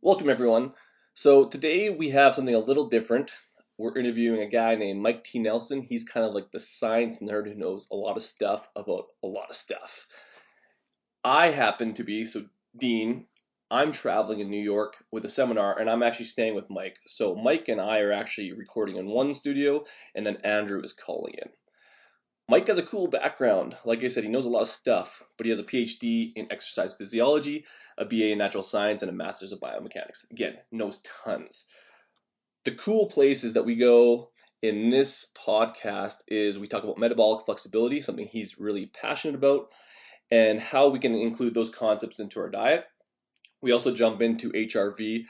Welcome, everyone. So today we have something a little different. We're interviewing a guy named Mike T. Nelson. He's kind of like the science nerd who knows a lot of stuff about a lot of stuff. I happen to be, Dean, I'm traveling in New York with a seminar, and I'm actually staying with Mike. So Mike and I are actually recording in one studio, and then Andrew is calling in. Mike has a cool background. Like I said, he knows a lot of stuff, but he has a PhD in exercise physiology, a BA in natural science, and a master's of biomechanics. Again, knows tons. The cool places that we go in this podcast is we talk about metabolic flexibility, something he's really passionate about, and how we can include those concepts into our diet. We also jump into HRV.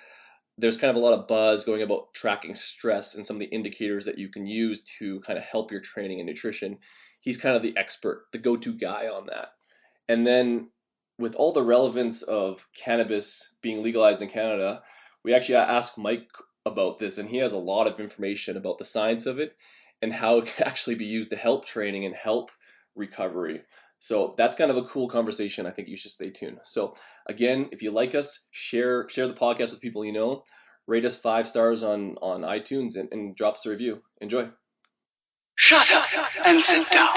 There's kind of a lot of buzz going about tracking stress and some of the indicators that you can use to kind of help your training and nutrition. He's kind of the expert, the go-to guy on that. And then with all the relevance of cannabis being legalized in Canada, we actually asked Mike about this, and he has a lot of information about the science of it and how it can actually be used to help training and help recovery. So that's kind of a cool conversation. I think you should stay tuned. So again, if you like us, share the podcast with people you know, rate us 5 stars on iTunes, and drop us a review. Enjoy. Shut up and sit down.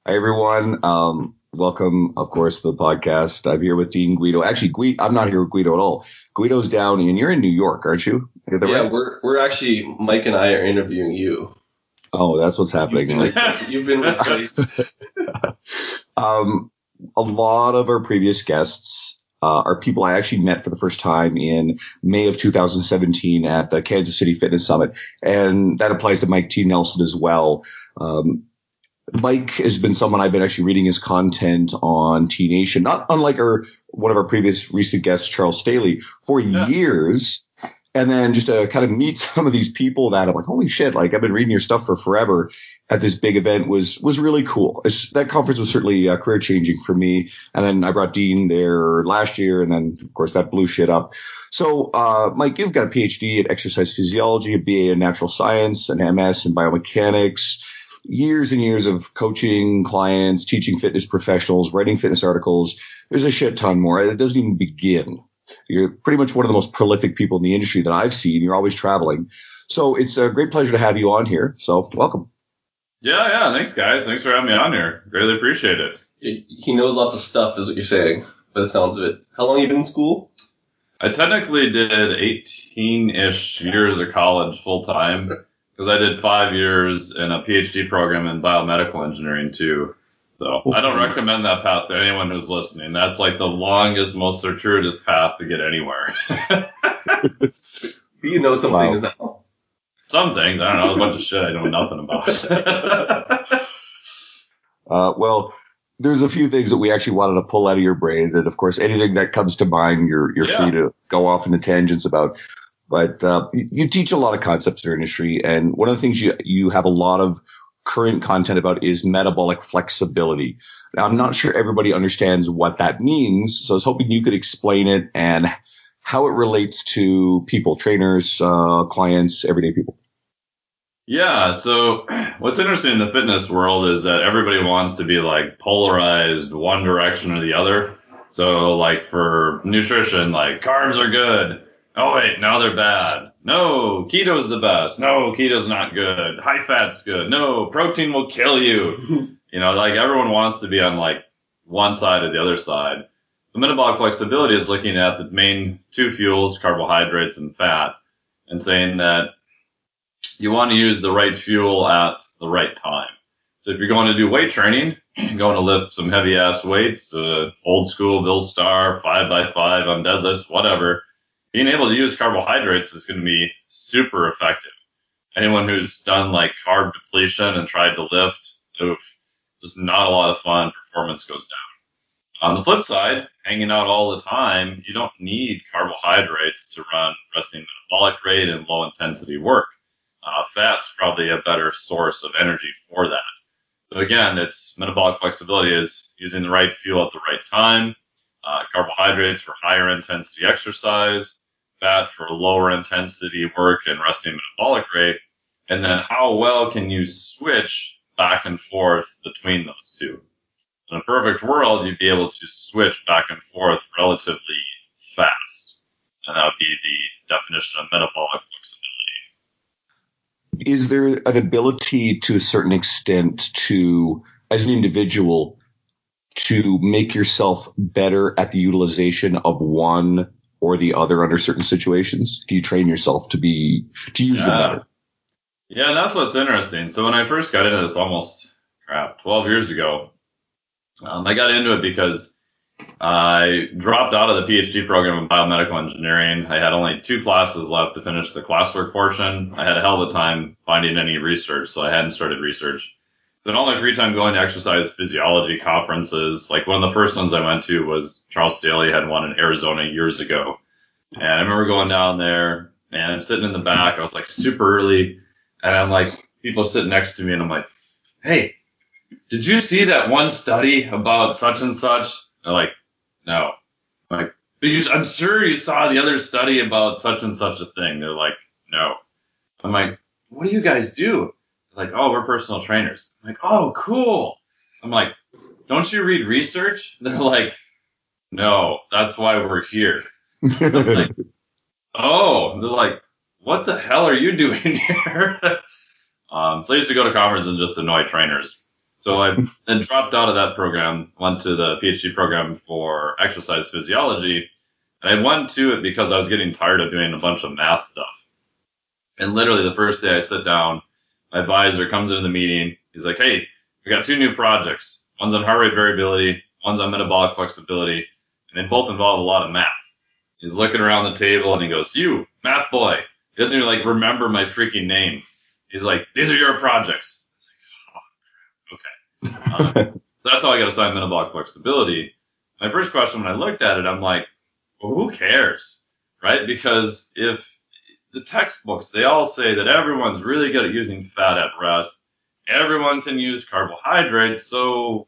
Hi, everyone. Welcome, of course, to the podcast. I'm here with Dean Guido. Actually, I'm not here with Guido at all. Guido's down, and you're in New York, aren't you? Yeah, right? we're actually, Mike and I are interviewing you. Oh, that's what's happening. You've been replaced. A lot of our previous guests are people I actually met for the first time in May of 2017 at the Kansas City Fitness Summit, and that applies to Mike T. Nelson as well. Mike has been someone I've been actually reading his content on T Nation, not unlike one of our previous recent guests, Charles Staley, for years. And then just to kind of meet some of these people that I'm like, holy shit, like I've been reading your stuff for forever at this big event was really cool. That conference was certainly career changing for me. And then I brought Dean there last year, and then of course that blew shit up. So, Mike, you've got a PhD in exercise physiology, a BA in natural science, an MS in biomechanics, years and years of coaching clients, teaching fitness professionals, writing fitness articles. There's a shit ton more. It doesn't even begin. You're pretty much one of the most prolific people in the industry that I've seen. You're always traveling. So it's a great pleasure to have you on here. So welcome. Yeah. Thanks, guys. Thanks for having me on here. Greatly appreciate it. He knows lots of stuff, is what you're saying, by the sounds of it. How long have you been in school? I technically did 18-ish years of college full time, because I did 5 years in a PhD program in biomedical engineering too. So I don't recommend that path to anyone who's listening. That's like the longest, most circuitous path to get anywhere. You know some things now. Some things. I don't know. A bunch of shit I know nothing about. Well, there's a few things that we actually wanted to pull out of your brain. And of course, anything that comes to mind, you're free to go off into tangents about. But you teach a lot of concepts in your industry, and one of the things you have a lot of current content about is metabolic flexibility. Now, I'm not sure everybody understands what that means, so I was hoping you could explain it and how it relates to people, trainers, clients, everyday people. Yeah, so what's interesting in the fitness world is that everybody wants to be like polarized one direction or the other. So like for nutrition, like carbs are good. Oh, wait, now they're bad. No, keto's the best. No, keto's not good. High fat's good. No, protein will kill you. You know, like everyone wants to be on like one side or the other side. The metabolic flexibility is looking at the main 2 fuels, carbohydrates and fat, and saying that you want to use the right fuel at the right time. So if you're going to do weight training, you're going to lift some heavy ass weights, old school Bill Starr, 5x5 on deadlifts, whatever. Being able to use carbohydrates is going to be super effective. Anyone who's done like carb depletion and tried to lift, just not a lot of fun. Performance goes down. On the flip side, hanging out all the time, you don't need carbohydrates to run resting metabolic rate and low intensity work. Fat's probably a better source of energy for that. So again, it's metabolic flexibility is using the right fuel at the right time. Carbohydrates for higher intensity exercise, fat for lower intensity work and resting metabolic rate? And then how well can you switch back and forth between those two? In a perfect world, you'd be able to switch back and forth relatively fast. And that would be the definition of metabolic flexibility. Is there an ability to a certain extent to, as an individual, to make yourself better at the utilization of one or the other under certain situations? Can you train yourself to use them better? Yeah, that's what's interesting. So when I first got into this almost 12 years ago, I got into it because I dropped out of the PhD program in biomedical engineering. I had only 2 classes left to finish the classwork portion. I had a hell of a time finding any research, so I hadn't started research. Then all my free time going to exercise physiology conferences. Like one of the first ones I went to was Charles Daly had one in Arizona years ago. And I remember going down there and I'm sitting in the back. I was like super early and I'm like people sitting next to me and I'm like, hey, did you see that one study about such and such? They're like, no. I'm like, I'm sure you saw the other study about such and such a thing. They're like, no. I'm like, what do you guys do? They're like, oh, we're personal trainers. I'm like, oh, cool. I'm like, don't you read research? They're like, no, that's why we're here. I'm like, oh, they're like, what the hell are you doing here? So I used to go to conferences and just annoy trainers. So I then dropped out of that program, went to the PhD program for exercise physiology. And I went to it because I was getting tired of doing a bunch of math stuff. And literally the first day I sit down, my advisor comes into the meeting. He's like, hey, we got 2 new projects. One's on heart rate variability. One's on metabolic flexibility. And they both involve a lot of math. He's looking around the table and he goes, you, math boy. He doesn't even like remember my freaking name. He's like, these are your projects. Okay. That's how I got assigned metabolic flexibility. My first question when I looked at it, I'm like, well, who cares? Right? Because if the textbooks, they all say that everyone's really good at using fat at rest. Everyone can use carbohydrates. So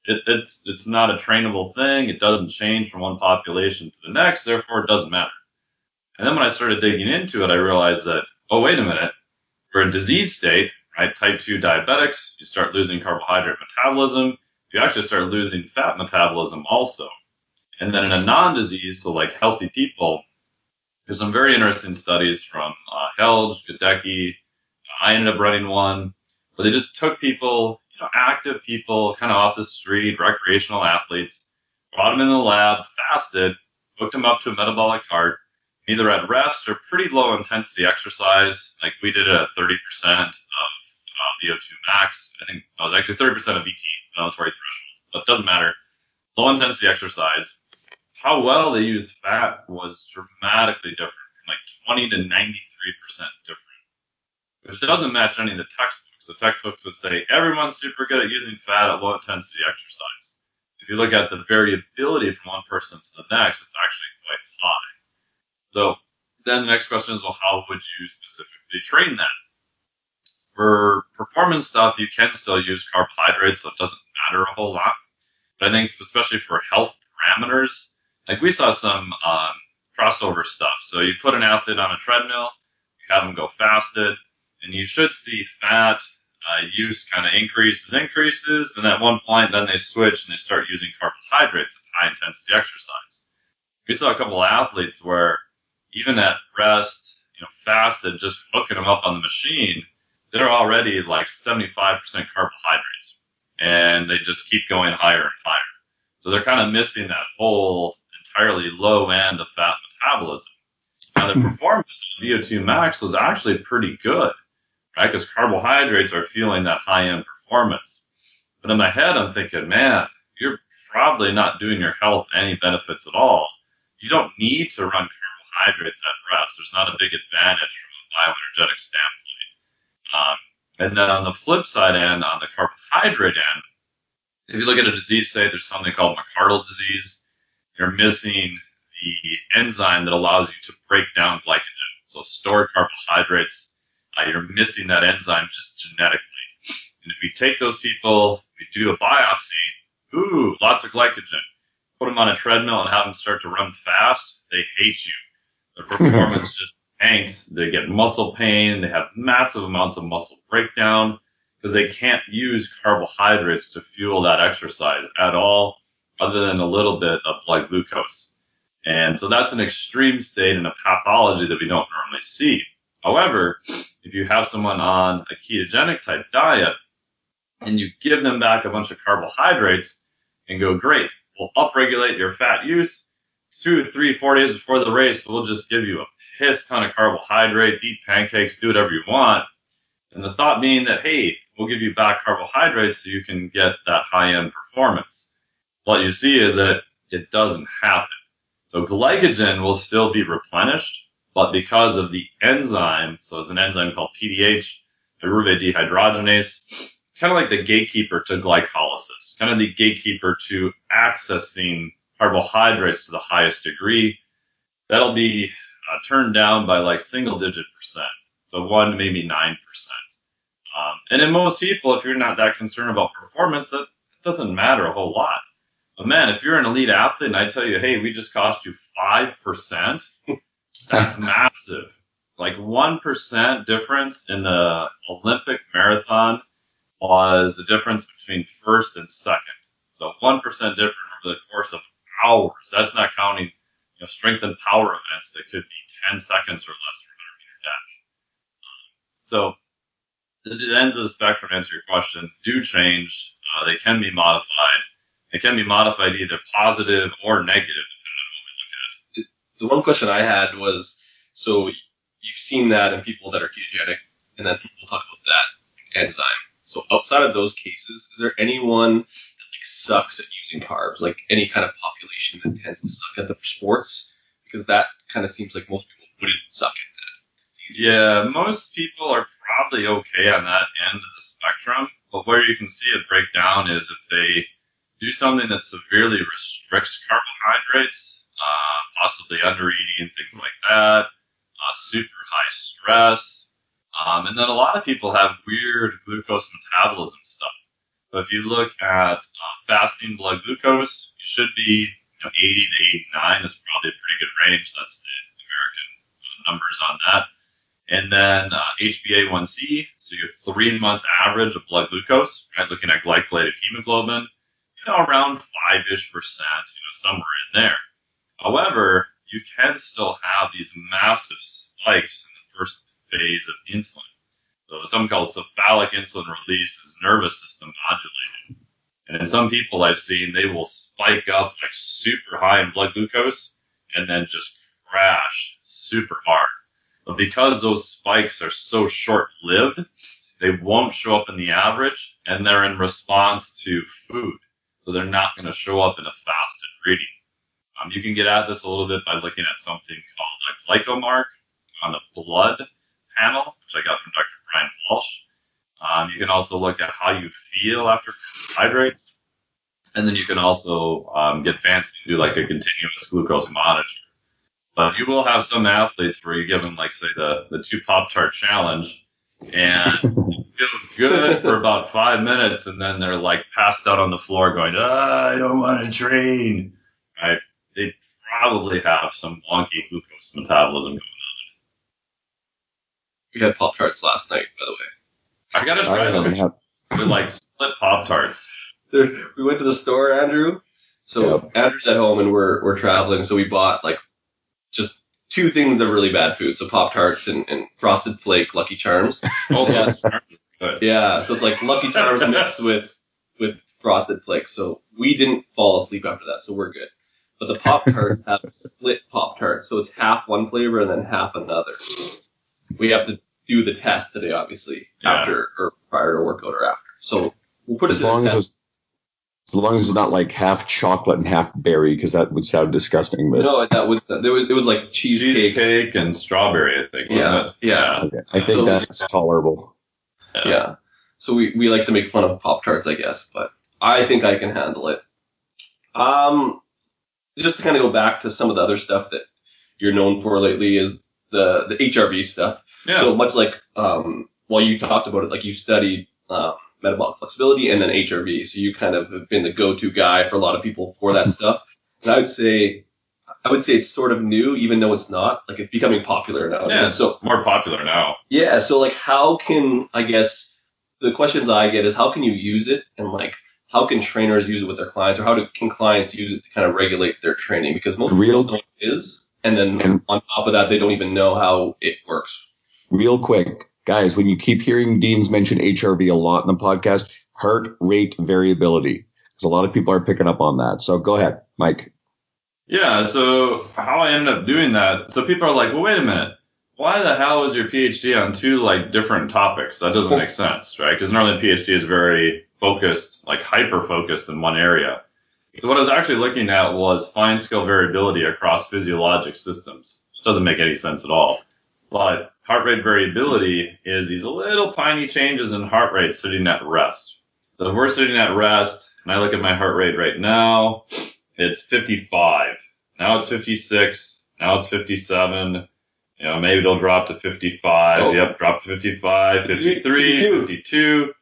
it's not a trainable thing. It doesn't change from one population to the next. Therefore, it doesn't matter. And then when I started digging into it, I realized that, oh, wait a minute. For a disease state, right, type 2 diabetics, you start losing carbohydrate metabolism. You actually start losing fat metabolism also. And then in a non-disease, so like healthy people, there's some very interesting studies from Helge, Gadecki. I ended up running one where they just took people, active people, kind of off the street, recreational athletes, brought them in the lab, fasted, hooked them up to a metabolic cart, either at rest or pretty low intensity exercise. Like we did it at 30% of VO2 max. I think it was actually 30% of VT, inventory threshold, but it doesn't matter. Low intensity exercise. How well they used fat was dramatically different, like 20 to 93% different, which doesn't match any of the textbooks. The textbooks would say everyone's super good at using fat at low intensity exercise. If you look at the variability from one person to the next, it's actually quite high. So then the next question is, well, how would you specifically train that? For performance stuff, you can still use carbohydrates, so it doesn't matter a whole lot. But I think especially for health parameters, like we saw some crossover stuff. So you put an athlete on a treadmill, you have them go fasted, and you should see fat use kind of increases, and at one point then they switch and they start using carbohydrates at high intensity exercise. We saw a couple of athletes where even at rest, fasted, just hooking them up on the machine, they're already like 75% carbohydrates, and they just keep going higher and higher. So they're kind of missing that whole entirely low end of fat metabolism. Now the performance of VO2 max was actually pretty good, right? Because carbohydrates are fueling that high end performance. But in my head, I'm thinking, man, you're probably not doing your health any benefits at all. You don't need to run carbohydrates at rest. There's not a big advantage from a bioenergetic standpoint. And then on the flip side end, on the carbohydrate end, if you look at a disease, say there's something called McArdle's disease, you're missing the enzyme that allows you to break down glycogen. So stored carbohydrates, you're missing that enzyme just genetically. And if you take those people, we do a biopsy, lots of glycogen. Put them on a treadmill and have them start to run fast, they hate you. Their performance just tanks. They get muscle pain. They have massive amounts of muscle breakdown because they can't use carbohydrates to fuel that exercise at all, other than a little bit of blood glucose. And so that's an extreme state and a pathology that we don't normally see. However, if you have someone on a ketogenic type diet and you give them back a bunch of carbohydrates and go, great, we'll upregulate your fat use 2, 3, 4 days before the race. We'll just give you a piss ton of carbohydrates, eat pancakes, do whatever you want. And the thought being that, hey, we'll give you back carbohydrates so you can get that high-end performance. What you see is that it doesn't happen. So glycogen will still be replenished, but because of the enzyme, so it's an enzyme called PDH, pyruvate dehydrogenase, it's kind of like the gatekeeper to glycolysis, kind of the gatekeeper to accessing carbohydrates to the highest degree. That'll be turned down by like single-digit percent, so 1 to maybe 9%. And in most people, if you're not that concerned about performance, that doesn't matter a whole lot. But man, if you're an elite athlete and I tell you, hey, we just cost you 5%, that's massive. Like 1% difference in the Olympic marathon was the difference between first and second. So 1% different over the course of hours. That's not counting, strength and power events that could be 10 seconds or less for 100-meter dash. So the ends of the spectrum, to answer your question, do change. They can be modified. They can be modified either positive or negative, depending on what we look at. The one question I had was, so you've seen that in people that are ketogenic, and then people talk about that enzyme. So outside of those cases, is there anyone that sucks at using carbs, like any kind of population that tends to suck at the sports? Because that kind of seems like most people wouldn't suck at that. Yeah, most people are probably okay on that end of the spectrum, but where you can see it break down is if they do something that severely restricts carbohydrates, possibly undereating, things like that, super high stress, and then a lot of people have weird glucose metabolism stuff. So if you look at fasting blood glucose, you should be 80 to 89 is probably a pretty good range. That's the American numbers on that. And then HbA1c, so your 3-month average of blood glucose, right? Looking at glycolated hemoglobin, around 5-ish%, somewhere in there. However, you can still have these massive spikes in the first phase of insulin. So something called cephalic insulin release is nervous system modulated. And in some people I've seen, they will spike up like super high in blood glucose and then just crash super hard. But because those spikes are so short-lived, they won't show up in the average, and they're in response to food. So they're not going to show up in a fasted reading. You can get at this a little bit by looking at something called a glycomark on the blood panel, which I got from Dr. Brian Walsh. You can also look at how you feel after carbohydrates. And then you can also get fancy and do like a continuous glucose monitor. But you will have some athletes where you give them, like, say, the 2 Pop-Tart challenge, and you feel good for about 5 minutes, and then they're, like, passed out on the floor going, I don't want to train. Right? They probably have some wonky glucose metabolism going on. We had Pop-Tarts last night, by the way. I got to try them. They're like split Pop-Tarts. We went to the store, Andrew. So Yep. Andrew's at home, and we're traveling, so we bought, like, just 2 things that are really bad food. So Pop-Tarts and Frosted Flake Lucky Charms. Oh, yeah. Good. Yeah, so it's like Lucky Charms mixed with Frosted Flakes. So we didn't fall asleep after that, so we're good. But the Pop-Tarts have split Pop-Tarts, so it's half one flavor and then half another. We have to do the test today, obviously, after or prior to workout or after. So we'll put it to the test. As long as it's not like half chocolate and half berry, because that would sound disgusting. But no, it was like cheesecake and strawberry, I think. Wasn't it? Yeah. okay. I think that's tolerable. Yeah. So we like to make fun of Pop-Tarts, I guess, but I think I can handle it. Just to kind of go back to some of the other stuff that you're known for lately is the HRV stuff. Yeah. So much like you talked about it, like you studied metabolic flexibility and then HRV. So you kind of have been the go-to guy for a lot of people for that stuff. And I would say I would say it's sort of new, even though it's not. Like it's becoming popular now. Yeah, it's So more popular now. yeah, so like how can I guess the questions I get is how can you use it and like how can trainers use it with their clients or can clients use it to kind of regulate their training? Because most people don't know what it is, and then on top of that, they don't even know how it works. Real quick, guys, when you keep hearing Deans mention HRV a lot in the podcast, heart rate variability, because a lot of people are picking up on that. So go ahead, Mike. Yeah, so how I ended up doing that, so people are like, well, wait a minute. Why the hell is your PhD on two like different topics? That doesn't make sense, right? Because normally a PhD is very focused, like hyper focused in one area. So what I was actually looking at was fine scale variability across physiologic systems, which doesn't make any sense at all. But heart rate variability is these little tiny changes in heart rate sitting at rest. So if we're sitting at rest, and I look at my heart rate right now, it's 55. Now it's 56. Now it's 57. You know, maybe it'll drop to 55. Oh. Yep, drop to 55, 53, 52.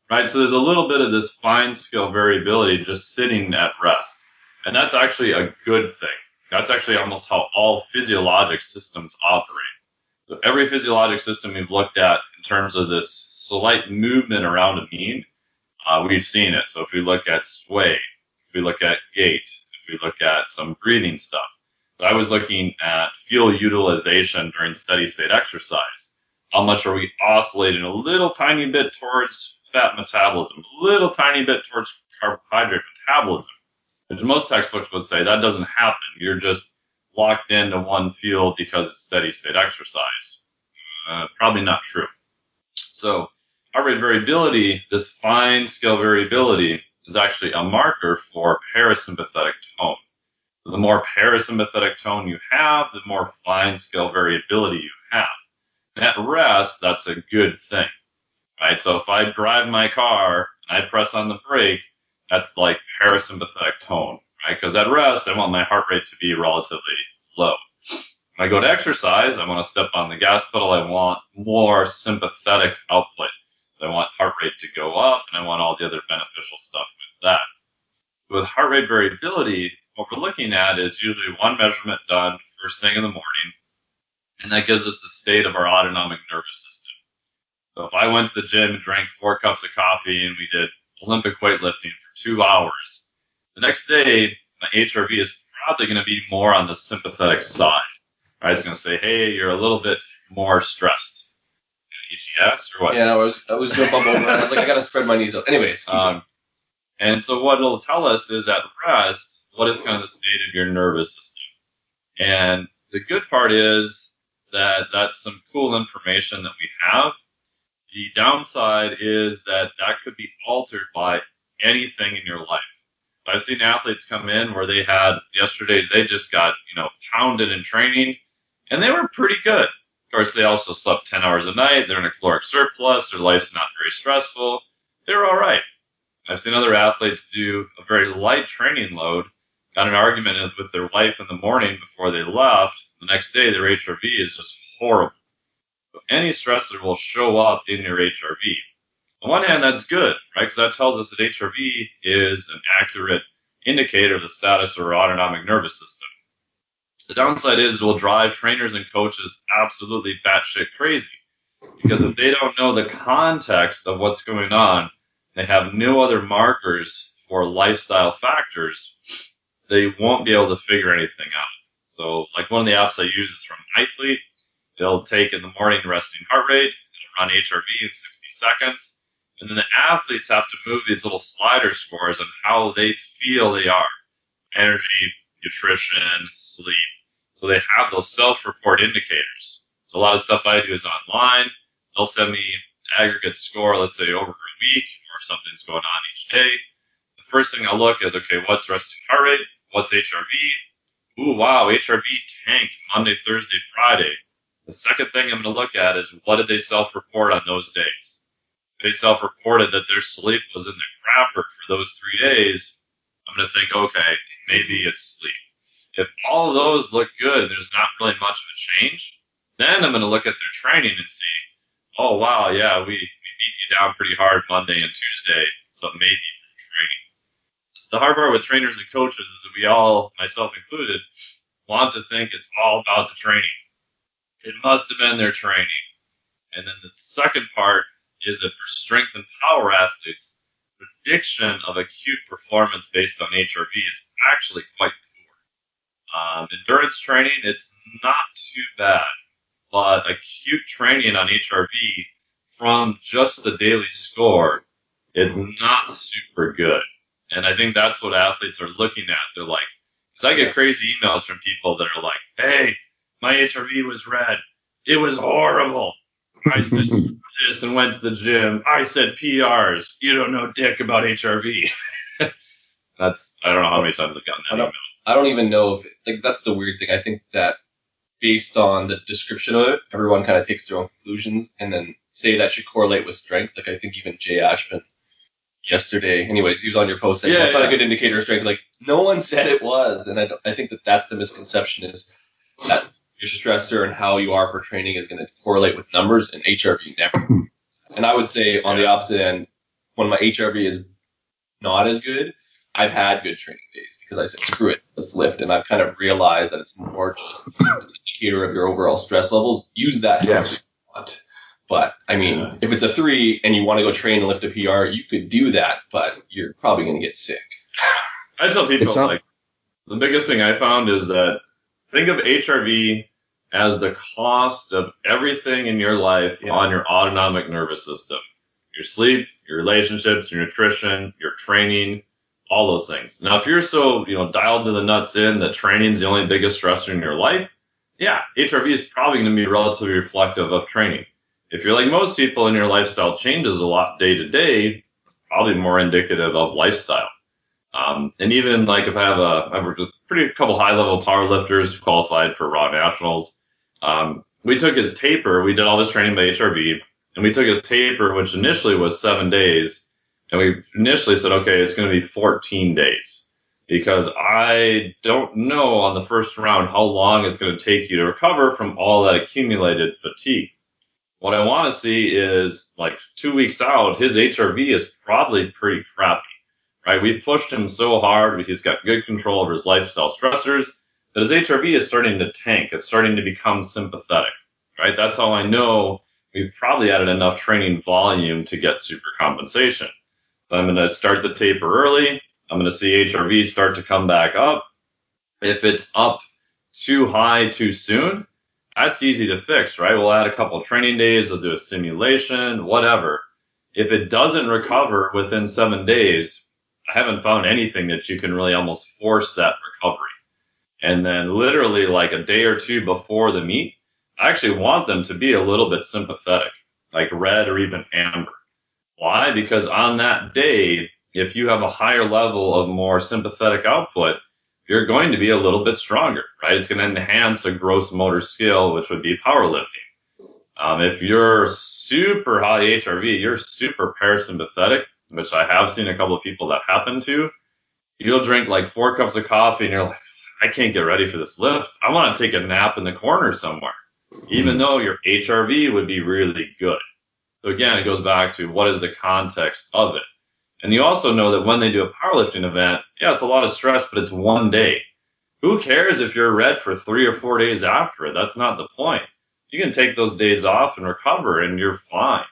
Right? So there's a little bit of this fine scale variability just sitting at rest. And that's actually a good thing. That's actually almost how all physiologic systems operate. So every physiologic system we've looked at in terms of this slight movement around a mean, we've seen it. So if we look at sway, if we look at gait, if we look at some breathing stuff. So I was looking at fuel utilization during steady state exercise. How much are we oscillating a little tiny bit towards fat metabolism, a little tiny bit towards carbohydrate metabolism, which most textbooks would say that doesn't happen. You're just locked into one field because it's steady state exercise. Probably not true. So heart rate variability, this fine scale variability, is actually a marker for parasympathetic tone. So the more parasympathetic tone you have, the more fine scale variability you have. And at rest, that's a good thing, right? So if I drive my car and I press on the brake, that's like parasympathetic tone, right? Because at rest, I want my heart rate to be relatively low. When I go to exercise, I want to step on the gas pedal. I want more sympathetic output. So I want heart rate to go up, and I want all the other beneficial stuff with that. With heart rate variability, what we're looking at is usually one measurement done first thing in the morning, and that gives us the state of our autonomic nervous system. So if I went to the gym and drank 4 cups of coffee and we did Olympic weightlifting for 2 hours, the next day my HRV is probably going to be more on the sympathetic side. Right? It's going to say, hey, you're a little bit more stressed. EGS or what? Yeah, I was going to bump over. I was like, I got to spread my knees up. Anyways. And so what it'll tell us is at rest, what is kind of the state of your nervous system. And the good part is that that's some cool information that we have. The downside is that could be altered by anything in your life. I've seen athletes come in where they had yesterday, they just got, pounded in training, and they were pretty good. Of course, they also slept 10 hours a night. They're in a caloric surplus. Their life's not very stressful. They're all right. I've seen other athletes do a very light training load, got an argument with their wife in the morning before they left. The next day, their HRV is just horrible. So any stressor will show up in your HRV. On one hand, that's good, right? Because that tells us that HRV is an accurate indicator of the status of our autonomic nervous system. The downside is it will drive trainers and coaches absolutely batshit crazy. Because if they don't know the context of what's going on, they have no other markers for lifestyle factors, they won't be able to figure anything out. So like one of the apps I use is from iFleet. They'll take in the morning resting heart rate, it'll run HRV in 60 seconds, and then the athletes have to move these little slider scores on how they feel they are. Energy, nutrition, sleep. So they have those self-report indicators. So a lot of stuff I do is online. They'll send me an aggregate score, let's say over a week, or if something's going on each day. The first thing I'll look is, okay, what's resting heart rate? What's HRV? Ooh, wow, HRV tanked Monday, Thursday, Friday. The second thing I'm going to look at is what did they self-report on those days? If they self-reported that their sleep was in the crapper for those 3 days, I'm going to think, okay, maybe it's sleep. If all of those look good and there's not really much of a change, then I'm going to look at their training and see, oh, wow, yeah, we beat you down pretty hard Monday and Tuesday, so maybe from training. The hard part with trainers and coaches is that we all, myself included, want to think it's all about the training. It must have been their training. And then the second part is that for strength and power athletes, prediction of acute performance based on HRV is actually quite poor. Endurance training, it's not too bad, but acute training on HRV from just the daily score, it's not super good. And I think that's what athletes are looking at. They're like, because I get crazy emails from people that are like, hey, my HRV was red. It was horrible. I said this and went to the gym. I said PRs. You don't know dick about HRV. I don't know how many times I've gotten that email. I don't even know if, that's the weird thing. I think that based on the description of it, everyone kind of takes their own conclusions and then say that should correlate with strength. I think even Jay Ashman yesterday, anyways, he was on your post saying that's not a good indicator of strength. No one said it was. And I think that's the misconception, is that your stressor and how you are for training is going to correlate with numbers, and HRV never. And I would say on the opposite end, when my HRV is not as good, I've had good training days because I said, screw it, let's lift. And I've kind of realized that it's more just an indicator of your overall stress levels. Use that. Yes. But, if it's a 3 and you want to go train and lift a PR, you could do that, but you're probably going to get sick. I tell people, the biggest thing I found is that think of HRV as the cost of everything in your life on your autonomic nervous system. Your sleep, your relationships, your nutrition, your training, all those things. Now, if you're so, dialed to the nuts in that training's the only biggest stressor in your life, HRV is probably going to be relatively reflective of training. If you're like most people and your lifestyle changes a lot day to day, probably more indicative of lifestyle. And even if I've worked with a couple high level power lifters who qualified for Raw Nationals. We took his taper. We did all this training by HRV, and we took his taper, which initially was 7 days. And we initially said, okay, it's going to be 14 days because I don't know on the first round how long it's going to take you to recover from all that accumulated fatigue. What I want to see is 2 weeks out, his HRV is probably pretty crappy, right? We pushed him so hard. He's got good control over his lifestyle stressors that his HRV is starting to tank. It's starting to become sympathetic, right? That's how I know we've probably added enough training volume to get super compensation. So I'm going to start the taper early. I'm going to see HRV start to come back up. If it's up too high too soon, that's easy to fix, right? We'll add a couple of training days. We'll do a simulation, whatever. If it doesn't recover within 7 days, I haven't found anything that you can really almost force that recovery. And then literally a day or two before the meet, I actually want them to be a little bit sympathetic, like red or even amber. Why? Because on that day, if you have a higher level of more sympathetic output, you're going to be a little bit stronger, right? It's going to enhance a gross motor skill, which would be powerlifting. If you're super high HRV, you're super parasympathetic, which I have seen a couple of people that happen to. You'll drink 4 cups of coffee and you're like, I can't get ready for this lift. I want to take a nap in the corner somewhere, even though your HRV would be really good. So again, it goes back to what is the context of it. And you also know that when they do a powerlifting event, it's a lot of stress, but it's 1 day. Who cares if you're red for 3 or 4 days after it? That's not the point. You can take those days off and recover and you're fine,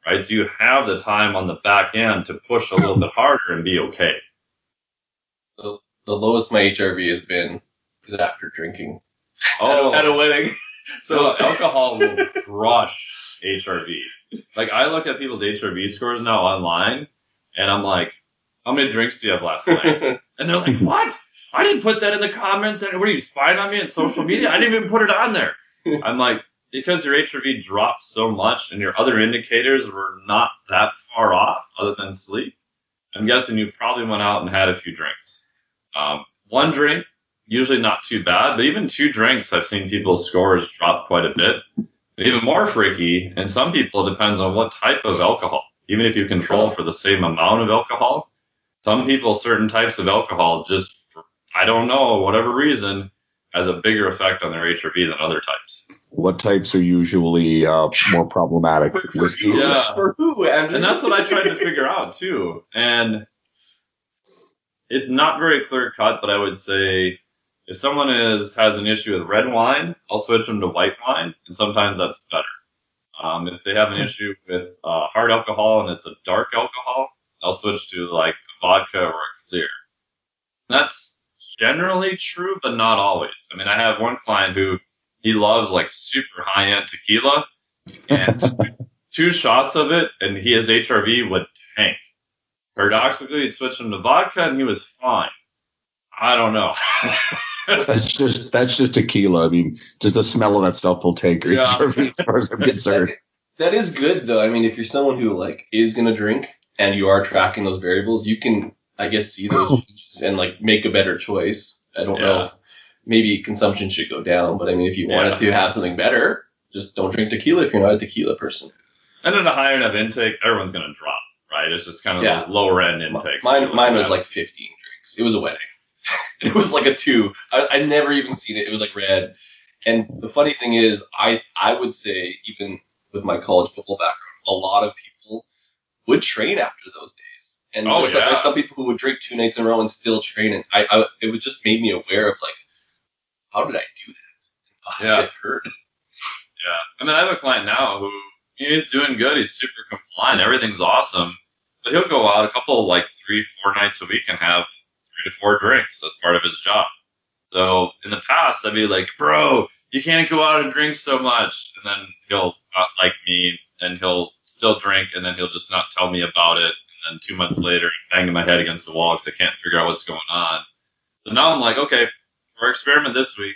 right? So you have the time on the back end to push a little bit harder and be okay. The lowest my HRV has been is after drinking. At a wedding. So alcohol will crush HRV. I look at people's HRV scores now online, and I'm like, how many drinks do you have last night? And they're like, what? I didn't put that in the comments. And what are you spying on me on social media? I didn't even put it on there. I'm like, because your HRV dropped so much and your other indicators were not that far off other than sleep, I'm guessing you probably went out and had a few drinks. 1 drink, usually not too bad, but even 2 drinks, I've seen people's scores drop quite a bit. Even more freaky, and some people, it depends on what type of alcohol. Even if you control for the same amount of alcohol, some people, certain types of alcohol, just, I don't know, whatever reason, has a bigger effect on their HRV than other types. What types are usually more problematic? For who, Andrew? And that's what I tried to figure out, too. And it's not very clear cut, but I would say if someone has an issue with red wine, I'll switch them to white wine, and sometimes that's better. If they have an issue with hard alcohol and it's a dark alcohol, I'll switch to like a vodka or a clear. That's generally true, but not always. I mean, I have one client who he loves like super high-end tequila, and two shots of it, and his HRV would tank. Paradoxically, he switched him to vodka, and he was fine. I don't know. That's just tequila. I mean, just the smell of that stuff will take your HRV as far as I'm concerned. That is good though. I mean, if you're someone who like is gonna drink and you are tracking those variables, you can, I guess, see those changes and like make a better choice. I don't know if maybe consumption should go down, but I mean, if you wanted to have something better, just don't drink tequila if you're not a tequila person. And at a higher enough intake, everyone's gonna drop, right? It's just kind of those lower end intakes. Mine was like 15 drinks. It was a wedding. It was like a 2. I'd never even seen it. It was like red. And the funny thing is, I would say, even with my college football background, a lot of people would train after those days. And there's some people who would drink 2 nights in a row and still train. And it would just made me aware of like, how did I do that? How did I get hurt? Yeah. I mean, I have a client now who he's doing good. He's super compliant. Everything's awesome. But he'll go out a couple, like 3-4 nights a week and have 3 to 4 drinks as part of his job. So in the past, I'd be like, bro, you can't go out and drink so much. And then he'll not like me, and he'll still drink, and then he'll just not tell me about it. And then 2 months later, banging my head against the wall because I can't figure out what's going on. So now I'm like, okay, for our experiment this week,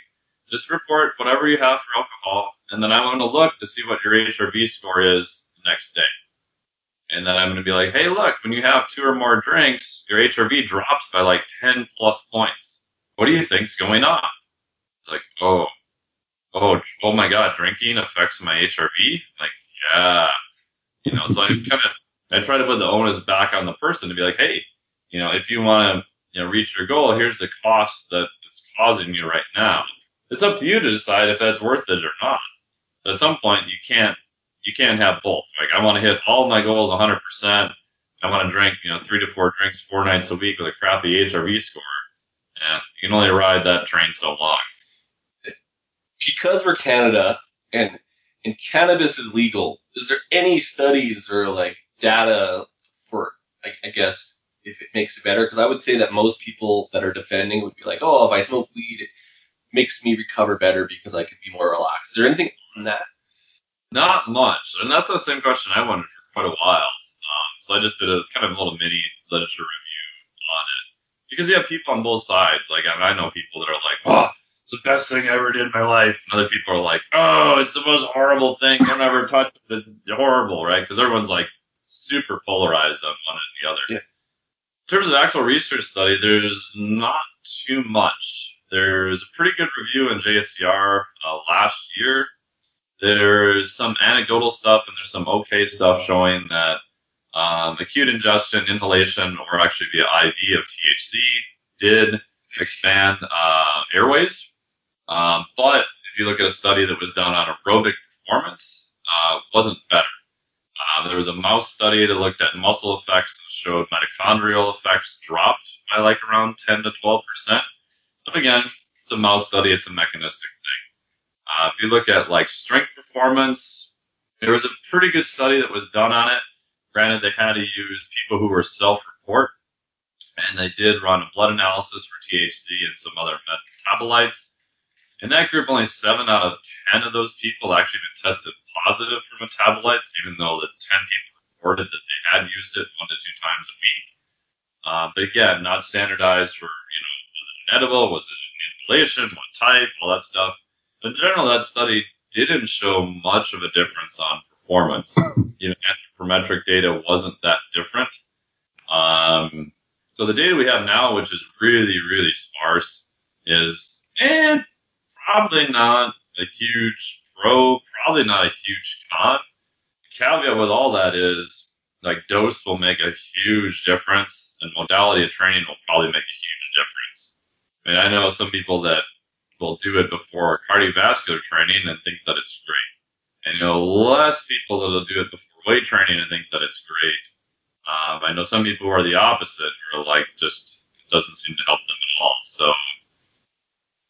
just report whatever you have for alcohol, and then I'm going to look to see what your HRV score is the next day. And then I'm going to be like, hey, look, when you have 2 or more drinks, your HRV drops by like 10 plus points. What do you think's going on? It's like, oh my God, drinking affects my HRV? Like, yeah. So I try to put the onus back on the person to be like, hey, if you want to, reach your goal, here's the cost that it's causing you right now. It's up to you to decide if that's worth it or not. But at some point, you can't have both. Like, I want to hit all my goals 100%. I want to drink, 3 to 4 drinks 4 nights a week with a crappy HRV score. And you can only ride that train so long. Because we're Canada and cannabis is legal, is there any studies or like data for, I guess, if it makes it better? Because I would say that most people that are defending would be like, oh, if I smoke weed, it makes me recover better because I could be more relaxed. Is there anything on that? Not much. And that's the same question I wondered for quite a while. So I just did a kind of little mini literature review on it. Because you have people on both sides. Like, I know people that are like, oh, it's the best thing I ever did in my life. And other people are like, oh, it's the most horrible thing. Don't ever touch it. It's horrible, right? Because everyone's like super polarized on one and the other. Yeah. In terms of the actual research study, there's not too much. There's a pretty good review in JSCR last year. There's some anecdotal stuff and there's some okay stuff showing that acute ingestion, inhalation, or actually via IV of THC did expand airways. But if you look at a study that was done on aerobic performance, wasn't better. There was a mouse study that looked at muscle effects and showed mitochondrial effects dropped by like around 10 to 12%. But again, it's a mouse study. It's a mechanistic thing. If you look at like strength performance, there was a pretty good study that was done on it. Granted, they had to use people who were self-report, and they did run a blood analysis for THC and some other metabolites. In that group, only 7 out of 10 of those people actually been tested positive for metabolites, even though the 10 people reported that they had used it 1 to 2 times a week. But again, not standardized for, was it an edible, was it an inhalation, what type, all that stuff. But in general, that study didn't show much of a difference on performance. Anthropometric data wasn't that different. So the data we have now, which is really, really sparse, is probably not a huge pro, probably not a huge con. The caveat with all that is, like, dose will make a huge difference, and modality of training will probably make a huge difference. I mean, I know some people that will do it before cardiovascular training and think that it's great. And less people that will do it before weight training and think that it's great. I know some people who are the opposite, who are like, just, it doesn't seem to help them at all. So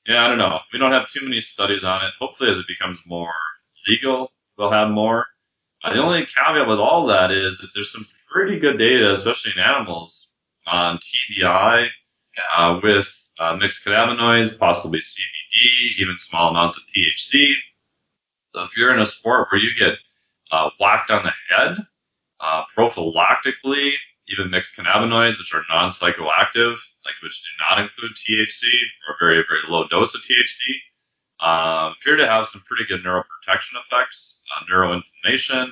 Yeah, I don't know. We don't have too many studies on it. Hopefully, as it becomes more legal, we'll have more. The only caveat with all that is there's some pretty good data, especially in animals, on TBI with mixed cannabinoids, possibly CBD, even small amounts of THC. So if you're in a sport where you get whacked on the head, prophylactically, even mixed cannabinoids, which are non-psychoactive, like which do not include THC or a very, very low dose of THC, appear to have some pretty good neuroprotection effects, neuroinflammation.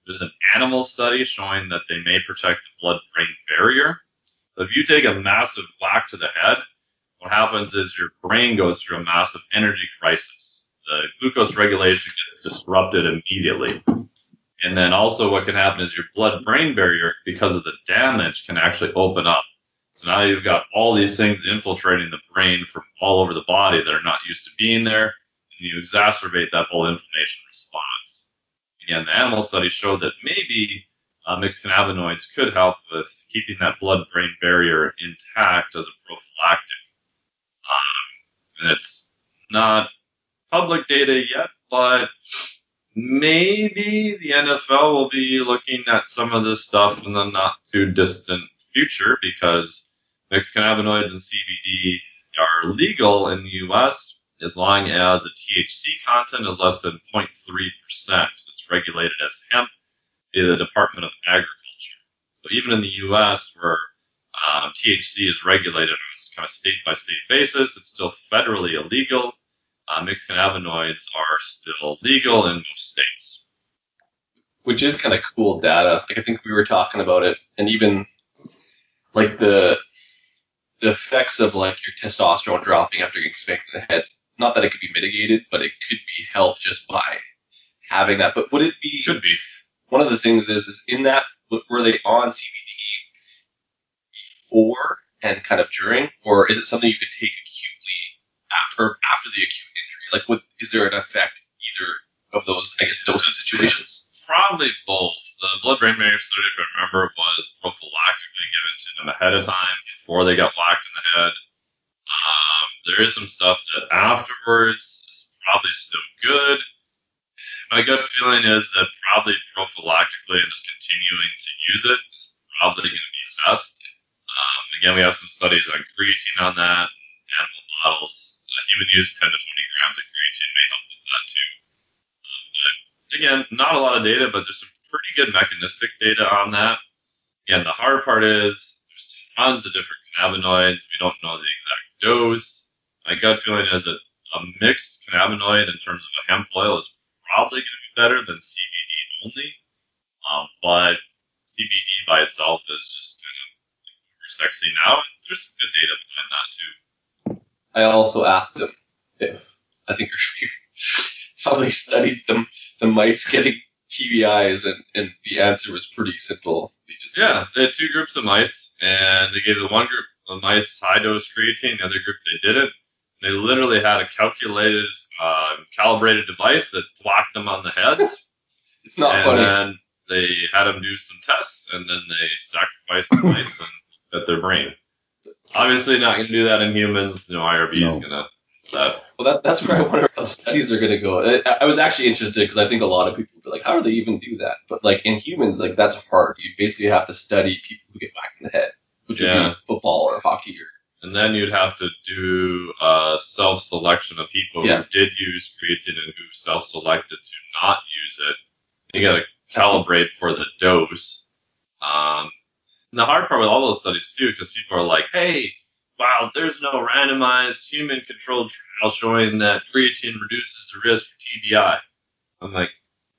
There's an animal study showing that they may protect the blood-brain barrier. So if you take a massive whack to the head, what happens is your brain goes through a massive energy crisis. The glucose regulation gets disrupted immediately. And then also what can happen is your blood-brain barrier, because of the damage, can actually open up. So now you've got all these things infiltrating the brain from all over the body that are not used to being there, and you exacerbate that whole inflammation response. Again, the animal study showed that maybe mixed cannabinoids could help with keeping that blood-brain barrier intact as a prophylactic. And it's not public data yet, but maybe the NFL will be looking at some of this stuff in the not too distant future, because mixed cannabinoids and CBD are legal in the U.S. as long as the THC content is less than 0.3%. It's regulated as hemp by the Department of Agriculture. So even in the U.S., where THC is regulated on a kind of state-by-state basis, it's still federally illegal. Mixed cannabinoids are still legal in most states. Which is kind of cool data. Like I think we were talking about it, and even like the effects of like your testosterone dropping after getting spanked in the head. Not that it could be mitigated, but it could be helped just by having that. But would it be? Could be. One of the things is in that, were they on CBD before and kind of during, or is it something you could take acutely after the acute injury? Like, is there an effect either of those, I guess, dosage situations? Probably both. The blood-brain barrier study, if I remember, was prophylactically given to them ahead of time before they got whacked in the head. There is some stuff that afterwards is probably still good. My gut feeling is that probably prophylactically and just continuing to use it is probably going to be best. Again, we have some studies on creatine on that, animal models. Human use 10 to 20 grams of creatine may help with that too. But again, not a lot of data, but there's some pretty good mechanistic data on that. Again, the hard part is there's tons of different cannabinoids. We don't know the exact dose. My gut feeling is that a mixed cannabinoid in terms of a hemp oil is probably going to be better than CBD only. But CBD by itself is just kind of sexy now, and there's some good data behind that too. I also asked them if I think how they studied the mice getting TBIs, and the answer was pretty simple. They had two groups of mice, and they gave the one group of mice high dose creatine, the other group they didn't. They literally had a calculated, calibrated device that thwacked them on the heads. It's not funny. And then they had them do some tests, and then they sacrificed the mice and fed their brain. Obviously, not going to do that in humans. No IRB is going to. Well, that's where I wonder how studies are going to go. I was actually interested because I think a lot of people would be like, how do they even do that? But like in humans, like that's hard. You basically have to study people who get whacked in the head, which would be football or hockey. And then you'd have to do self-selection of people who did use creatine and who self-selected to not use it. You got to calibrate for the dose. And the hard part with all those studies too, because people are like, hey, wow, there's no randomized human-controlled trial showing that creatine reduces the risk for TBI. I'm like,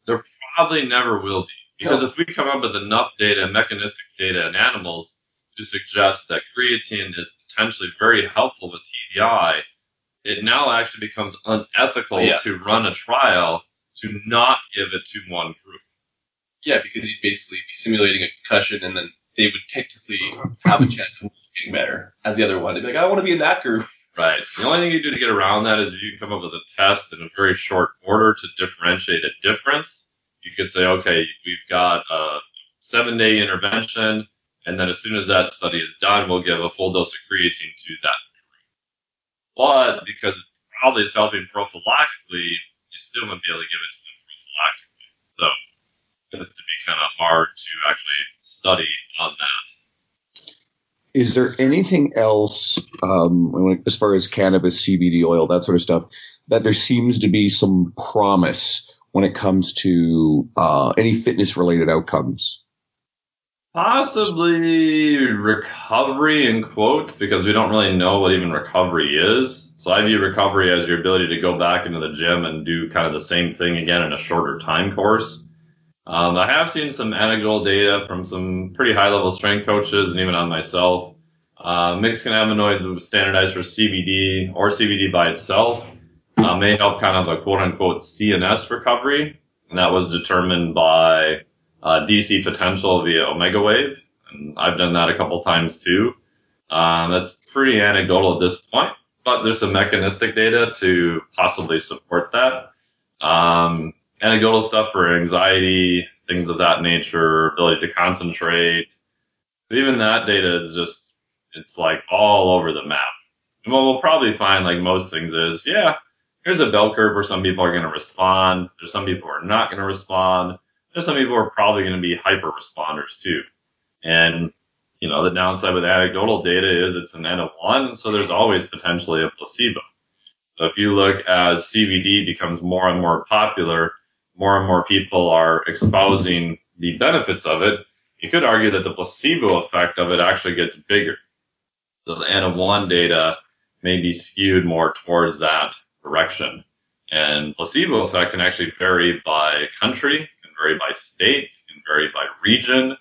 there probably never will be. Because if we come up with enough data, mechanistic data in animals to suggest that creatine is potentially very helpful with TBI, it now actually becomes unethical to run a trial to not give it to one group. Yeah, because you'd basically be simulating a concussion, and then they would technically have a chance of getting better at the other one. They'd be like, I want to be in that group. Right. The only thing you do to get around that is if you come up with a test in a very short order to differentiate a difference. You could say, okay, we've got a 7-day intervention, and then as soon as that study is done, we'll give a full dose of creatine to that group. But because probably is helping prophylactically, you still wouldn't be able to give it to them prophylactically. So it's to be kind of hard to actually study on that. Is there anything else, as far as cannabis, CBD oil, that sort of stuff, that there seems to be some promise when it comes to any fitness-related outcomes? Possibly recovery in quotes, because we don't really know what even recovery is. So I view recovery as your ability to go back into the gym and do kind of the same thing again in a shorter time course. I have seen some anecdotal data from some pretty high-level strength coaches and even on myself. Mixed cannabinoids standardized for CBD or CBD by itself may help kind of a quote-unquote CNS recovery, and that was determined by DC potential via omega wave, and I've done that a couple times too. That's pretty anecdotal at this point, but there's some mechanistic data to possibly support that. Anecdotal stuff for anxiety, things of that nature, ability to concentrate. Even that data is just, it's like all over the map. And what we'll probably find, like most things, is, yeah, here's a bell curve where some people are going to respond. There's some people who are not going to respond. There's some people who are probably going to be hyper responders too. And, the downside with anecdotal data is it's an N of 1, so there's always potentially a placebo. So if you look as CBD becomes more and more popular, more and more people are espousing the benefits of it, you could argue that the placebo effect of it actually gets bigger. So the N of 1 data may be skewed more towards that direction. And placebo effect can actually vary by country, can vary by state, can vary by region.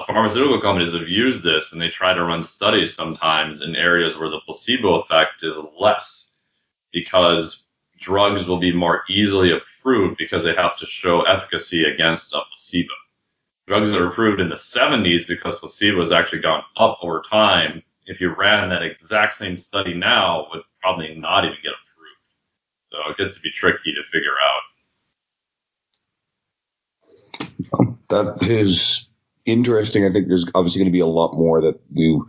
Pharmaceutical companies have used this, and they try to run studies sometimes in areas where the placebo effect is less, because drugs will be more easily approved because they have to show efficacy against a placebo. Drugs that are approved in the 70s because placebo has actually gone up over time, if you ran that exact same study now, would probably not even get approved. So it gets to be tricky to figure out. That is interesting. I think there's obviously going to be a lot more that we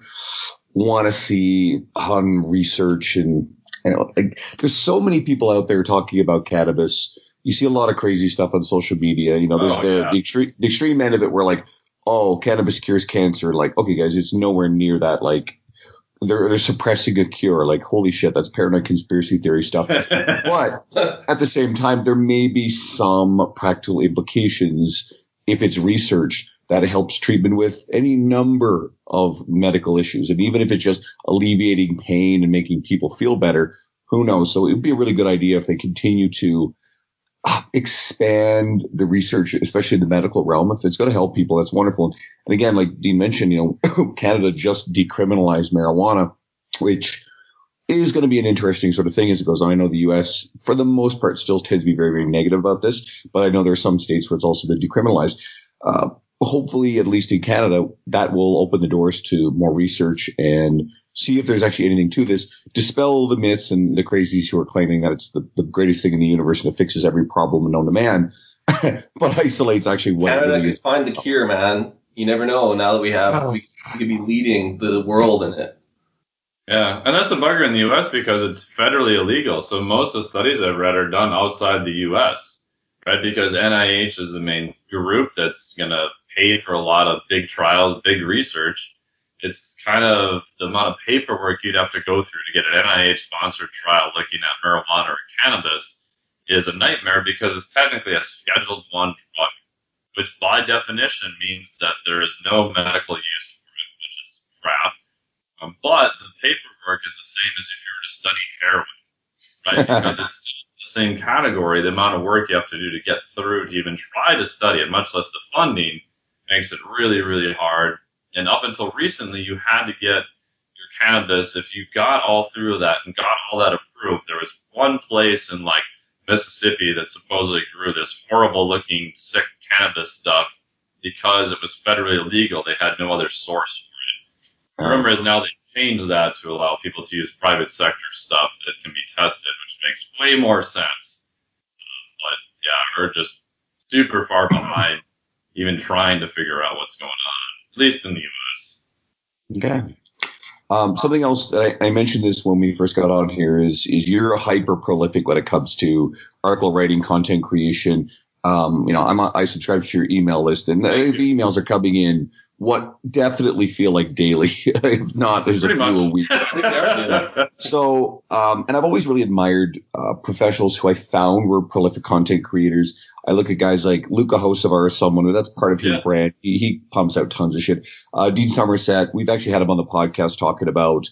want to see on research, and there's so many people out there talking about cannabis. You see a lot of crazy stuff on social media. There's the extreme end of it where like, oh, cannabis cures cancer. Like, okay, guys, it's nowhere near that. Like, they're suppressing a cure. Like, holy shit, that's paranoid conspiracy theory stuff. But at the same time, there may be some practical implications if it's researched that helps treatment with any number of medical issues. And even if it's just alleviating pain and making people feel better, who knows? So it would be a really good idea if they continue to expand the research, especially in the medical realm. If it's going to help people, that's wonderful. And again, like Dean mentioned, Canada just decriminalized marijuana, which is going to be an interesting sort of thing as it goes on. I know the U.S., for the most part, still tends to be very, very negative about this, but I know there are some states where it's also been decriminalized. Hopefully, at least in Canada, that will open the doors to more research and see if there's actually anything to this. Dispel the myths and the crazies who are claiming that it's the greatest thing in the universe and it fixes every problem known to man, but isolates actually what Canada it really could is. find the cure, man. You never know. Now that we could be leading the world in it. Yeah, and that's the bugger in the U.S. because it's federally illegal. So most of the studies I've read are done outside the U.S., right? Because NIH is the main group that's going to pay for a lot of big trials, big research. It's kind of the amount of paperwork you'd have to go through to get an NIH-sponsored trial looking at marijuana or cannabis is a nightmare because it's technically a Scheduled I drug, which by definition means that there is no medical use for it, which is crap. But the paperwork is the same as if you were to study heroin, right? Because it's still the same category. The amount of work you have to do to get through to even try to study it, much less the funding, makes it really, really hard. And up until recently, you had to get your cannabis. If you got all through that and got all that approved, there was one place in like Mississippi that supposedly grew this horrible looking sick cannabis stuff because it was federally illegal. They had no other source for it. The rumor is now they changed that to allow people to use private sector stuff that can be tested, which makes way more sense. But yeah, we're just super far behind even trying to figure out what's going on, at least in the U.S. Okay. Something else that I mentioned this when we first got on here is you're hyper prolific when it comes to article writing, content creation. I subscribe to your email list, and the emails are coming in what definitely feel like daily. If not, there's Pretty a few much. a week. So, and I've always really admired professionals who I found were prolific content creators. I look at guys like Luca Hocevar, someone who that's part of his brand. He pumps out tons of shit. Dean Somerset, we've actually had him on the podcast talking about,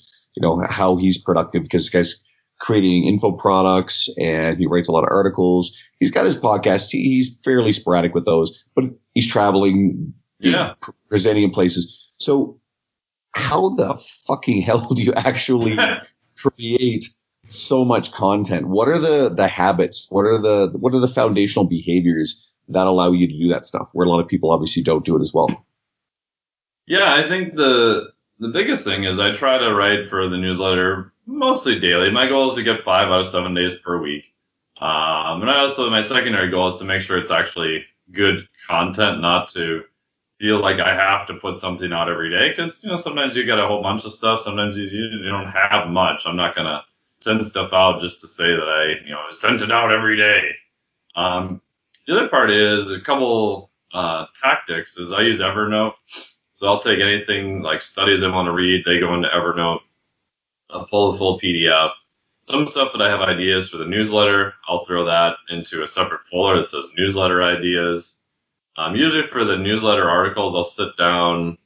how he's productive because this guy's creating info products and he writes a lot of articles. He's got his podcast. He's fairly sporadic with those, but he's traveling, presenting in places. So how the fucking hell do you actually create so much content? What are the habits? What are the foundational behaviors that allow you to do that stuff where a lot of people obviously don't do it as well? Yeah, I think the biggest thing is I try to write for the newsletter mostly daily. My goal is to get 5 out of 7 days per week. And my secondary goal is to make sure it's actually good content, not to feel like I have to put something out every day. Because, sometimes you get a whole bunch of stuff. Sometimes you don't have much. I'm not going to send stuff out just to say that I sent it out every day. The other part is a couple tactics is I use Evernote. So I'll take anything like studies I want to read. They go into Evernote. I'll pull the full PDF. Some stuff that I have ideas for the newsletter, I'll throw that into a separate folder that says newsletter ideas. Usually for the newsletter articles, I'll sit down,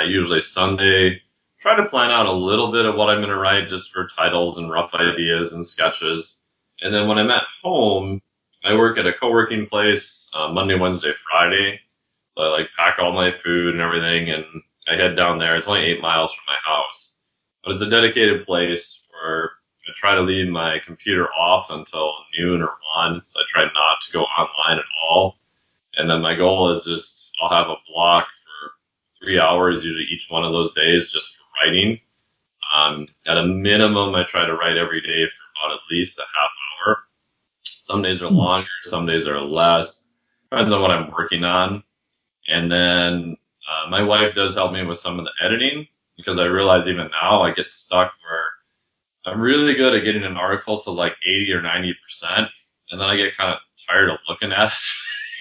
usually Sunday, try to plan out a little bit of what I'm going to write just for titles and rough ideas and sketches. And then when I'm at home, I work at a co-working place Monday, Wednesday, Friday. So I pack all my food and everything and I head down there. It's only 8 miles from my house, but it's a dedicated place where I try to leave my computer off until noon or 1. So I try not to go online at all. And then my goal is just I'll have a block for 3 hours, usually each one of those days, just for writing. At a minimum, I try to write every day for about at least a half hour. Some days are longer, some days are less. Depends on what I'm working on. And then my wife does help me with some of the editing because I realize even now I get stuck where I'm really good at getting an article to 80 or 90%, and then I get kind of tired of looking at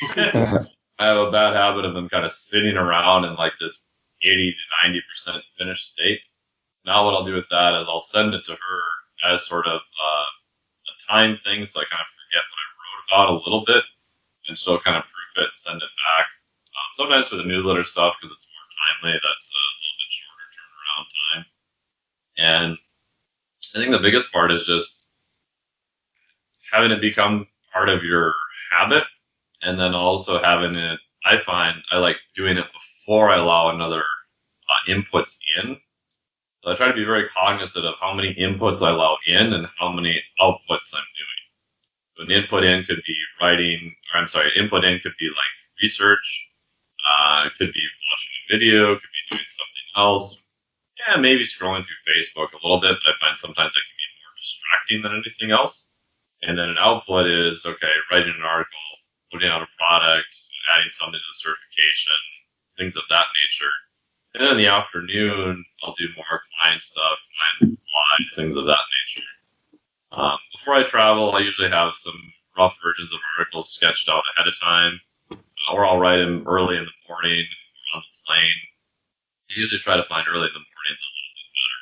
it. I have a bad habit of them kind of sitting around in this 80 to 90% finished state. Now what I'll do with that is I'll send it to her as sort of a time thing, so I kind of forget what I wrote about a little bit, and she'll kind of proof it and send it back. Sometimes for the newsletter stuff, because it's more timely, that's a little bit shorter turnaround time. And I think the biggest part is just having it become part of your habit, and then also having it, I find I like doing it before I allow another inputs in. So I try to be very cognizant of how many inputs I allow in and how many outputs I'm doing. So an input in could be input in could be research. It could be watching a video, could be doing something else. Yeah, maybe scrolling through Facebook a little bit, but I find sometimes that can be more distracting than anything else. And then an output is, writing an article, putting out a product, adding something to the certification, things of that nature. And then in the afternoon, I'll do more client stuff, client replies, things of that nature. Before I travel, I usually have some rough versions of articles sketched out ahead of time. Or I'll write them early in the morning or on the plane. I usually try to find early in the mornings a little bit better.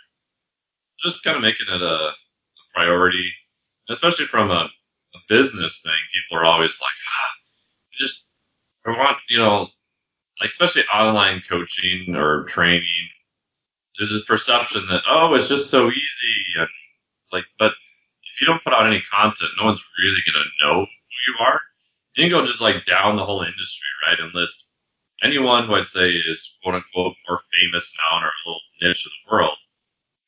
Just kind of making it a priority, especially from a business thing. People are always I want, especially online coaching or training. There's this perception that, it's just so easy. And it's but if you don't put out any content, no one's really going to know who you are. You can go just down the whole industry, right, and list anyone who I'd say is quote unquote more famous now in our little niche of the world.